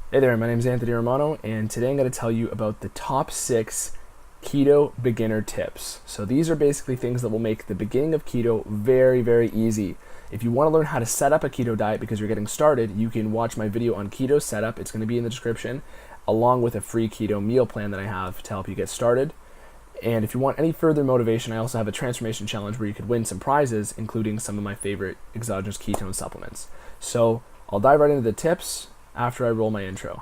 Hey there, my name is Anthony Romano, and today I'm going to tell you about the top 6 keto beginner tips. So these are basically things that will make the beginning of keto very, very easy. If you want to learn how to set up a keto diet because you're getting started, you can watch my video on keto setup. It's going to be in the description, along with a free keto meal plan that I have to help you get started. And if you want any further motivation, I also have a transformation challenge where you could win some prizes, including some of my favorite exogenous ketone supplements. So I'll dive right into the tips after I roll my intro.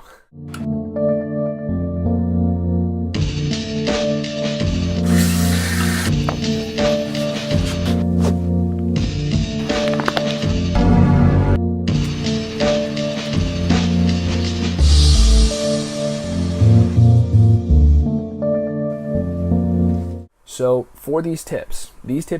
So for these tips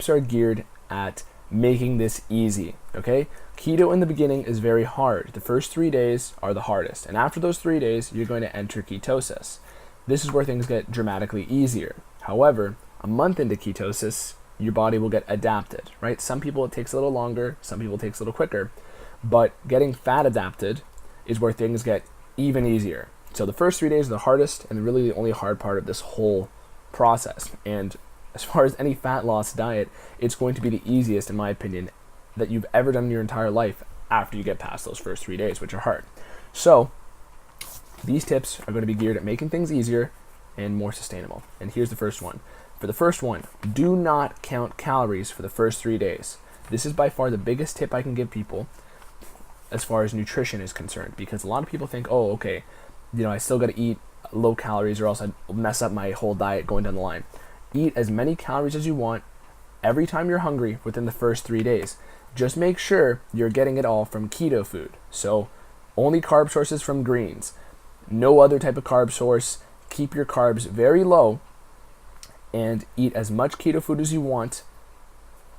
are geared at making this easy, okay? Keto in the beginning is very hard. The first 3 days are the hardest. And after those 3 days, you're going to enter ketosis. This is where things get dramatically easier. However, a month into ketosis, your body will get adapted, right? Some people it takes a little longer, some people it takes a little quicker, but getting fat adapted is where things get even easier. So the first 3 days are the hardest and really the only hard part of this whole process. And as far as any fat loss diet, it's going to be the easiest, in my opinion, that you've ever done in your entire life after you get past those first 3 days, which are hard. So these tips are going to be geared at making things easier and more sustainable. And here's the first one. For the first one, do not count calories for the first 3 days. This is by far the biggest tip I can give people as far as nutrition is concerned, because a lot of people think, oh, okay, I still got to eat low calories or else I'd mess up my whole diet going down the line. Eat as many calories as you want every time you're hungry within the first 3 days. Just make sure you're getting it all from keto food. So only carb sources from greens, no other type of carb source. Keep your carbs very low and eat as much keto food as you want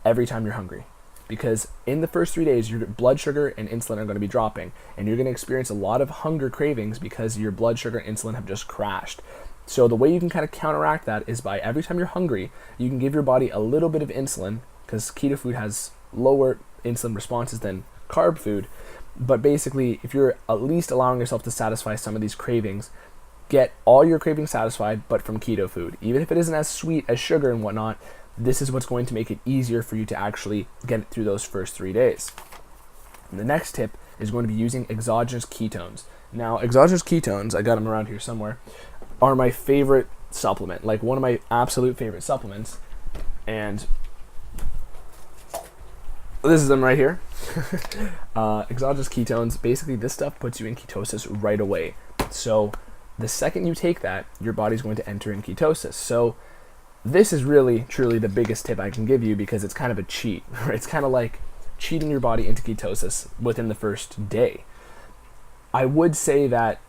every time you're hungry. Because in the first 3 days, your blood sugar and insulin are going to be dropping, and you're going to experience a lot of hunger cravings because your blood sugar and insulin have just crashed. So the way you can kind of counteract that is by every time you're hungry, you can give your body a little bit of insulin, because keto food has lower insulin responses than carb food. But basically, if you're at least allowing yourself to satisfy some of these cravings, get all your cravings satisfied, but from keto food. Even if it isn't as sweet as sugar and whatnot, this is what's going to make it easier for you to actually get through those first 3 days. And the next tip is going to be using exogenous ketones. Now, exogenous ketones, I got them around here somewhere, are my favorite supplement, like one of my absolute favorite supplements. And this is them right here. Exogenous ketones, basically this stuff puts you in ketosis right away. So the second you take that, your body's going to enter in ketosis. So this is really, truly the biggest tip I can give you, because it's kind of a cheat. Right? It's kind of like cheating your body into ketosis within the first day. I would say that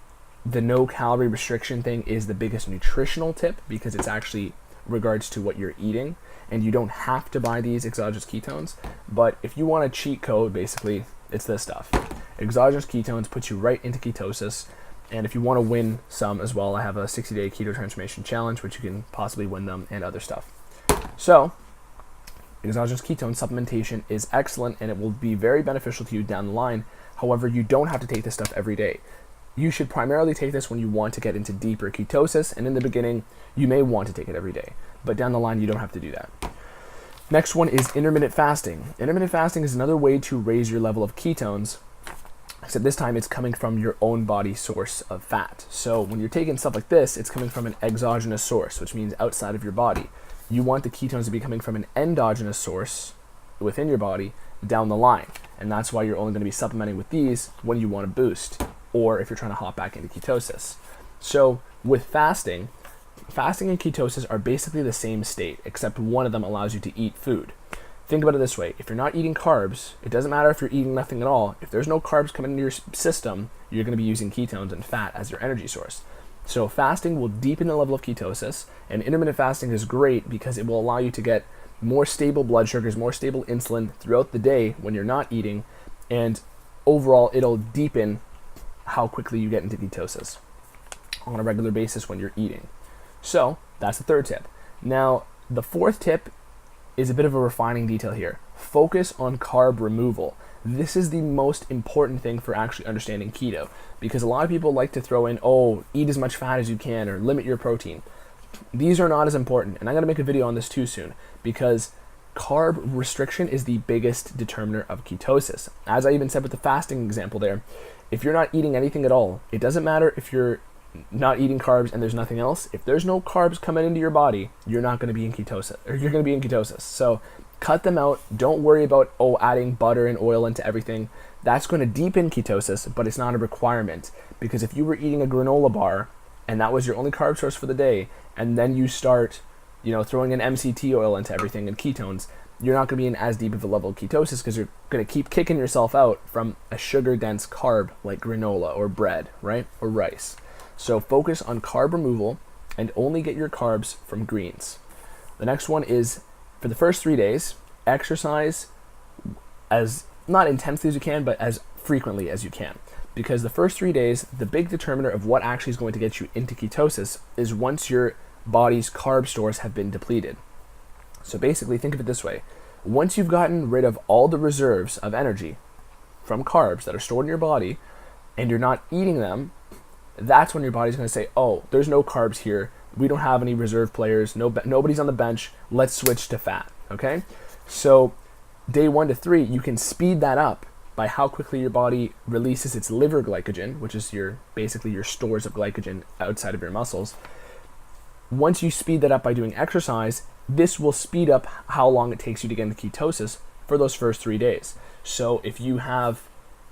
the no calorie restriction thing is the biggest nutritional tip, because it's actually regards to what you're eating, and you don't have to buy these exogenous ketones. But if you want a cheat code, basically, it's this stuff. Exogenous ketones put you right into ketosis. And if you want to win some as well, I have a 60-day keto transformation challenge, which you can possibly win them, and other stuff. So exogenous ketone supplementation is excellent, and it will be very beneficial to you down the line. However, you don't have to take this stuff every day. You should primarily take this when you want to get into deeper ketosis, and in the beginning, you may want to take it every day. But down the line, you don't have to do that. Next one is intermittent fasting. Intermittent fasting is another way to raise your level of ketones, except this time it's coming from your own body source of fat. So when you're taking stuff like this, it's coming from an exogenous source, which means outside of your body. You want the ketones to be coming from an endogenous source within your body down the line. And that's why you're only going to be supplementing with these when you want to boost, or if you're trying to hop back into ketosis. So with fasting and ketosis are basically the same state, except one of them allows you to eat food. Think about it this way. If you're not eating carbs, it doesn't matter if you're eating nothing at all. If there's no carbs coming into your system, you're going to be using ketones and fat as your energy source. So fasting will deepen the level of ketosis, and intermittent fasting is great because it will allow you to get more stable blood sugars, more stable insulin throughout the day when you're not eating, and overall it'll deepen how quickly you get into ketosis on a regular basis when you're eating. So that's the third tip. Now, the fourth tip is a bit of a refining detail here. Focus on carb removal. this is the most important thing for actually understanding keto, because a lot of people like to throw in, oh, eat as much fat as you can or limit your protein. These are not as important, and I'm going to make a video on this too soon, because carb restriction is the biggest determiner of ketosis. As I even said with the fasting example there, if you're not eating anything at all, it doesn't matter if you're not eating carbs and there's nothing else. If there's no carbs coming into your body, you're not going to be in ketosis, or you're going to be in ketosis. So cut them out. Don't worry about, adding butter and oil into everything. That's going to deepen ketosis, but it's not a requirement, because if you were eating a granola bar and that was your only carb source for the day, and then you start, throwing in MCT oil into everything and ketones, you're not going to be in as deep of a level of ketosis, because you're going to keep kicking yourself out from a sugar-dense carb like granola or bread, right? Or rice. So focus on carb removal and only get your carbs from greens. The next one is, for the first 3 days, exercise as not intensely as you can, but as frequently as you can. Because the first 3 days, the big determiner of what actually is going to get you into ketosis is once your body's carb stores have been depleted. So basically, think of it this way. Once you've gotten rid of all the reserves of energy from carbs that are stored in your body, and you're not eating them, that's when your body's going to say, oh, there's no carbs here. We don't have any reserve players. Nobody's on the bench. Let's switch to fat, okay? So day 1 to 3, you can speed that up by how quickly your body releases its liver glycogen, which is basically your stores of glycogen outside of your muscles. Once you speed that up by doing exercise, this will speed up how long it takes you to get into ketosis for those first 3 days. So if you have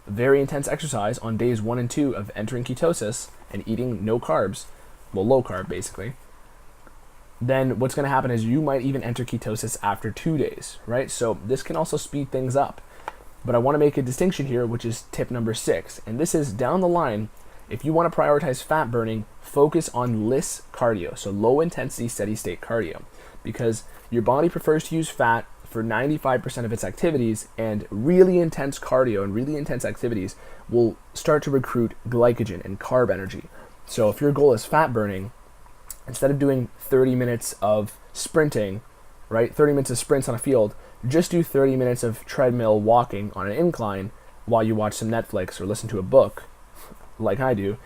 very intense exercise on days 1 and 2 of entering ketosis and eating no carbs, low carb basically, then what's going to happen is you might even enter ketosis after 2 days, right? So this can also speed things up. But I want to make a distinction here, which is tip number 6. And this is down the line, if you want to prioritize fat burning, focus on LISS cardio, so low intensity, steady state cardio, because your body prefers to use fat for 95% of its activities, and really intense cardio and really intense activities will start to recruit glycogen and carb energy. So if your goal is fat burning, instead of doing 30 minutes of sprinting, right, 30 minutes of sprints on a field, just do 30 minutes of treadmill walking on an incline while you watch some Netflix or listen to a book, like I do,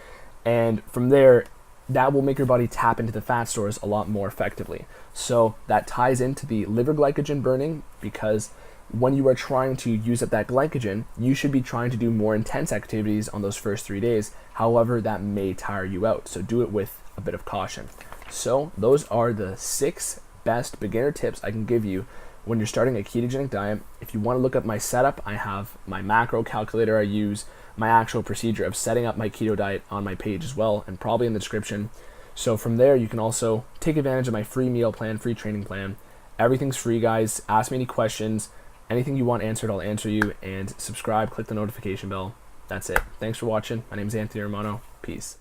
and from there, that will make your body tap into the fat stores a lot more effectively. So that ties into the liver glycogen burning, because when you are trying to use up that glycogen, you should be trying to do more intense activities on those first 3 days. However, that may tire you out. So do it with a bit of caution. So those are the 6 best beginner tips I can give you when you're starting a ketogenic diet. If you want to look up my setup, I have my macro calculator I use, my actual procedure of setting up my keto diet on my page as well, and probably in the description. So from there, you can also take advantage of my free meal plan, free training plan. Everything's free, guys. Ask me any questions. Anything you want answered, I'll answer you. And subscribe, click the notification bell. That's it. Thanks for watching. My name is Anthony Romano. Peace.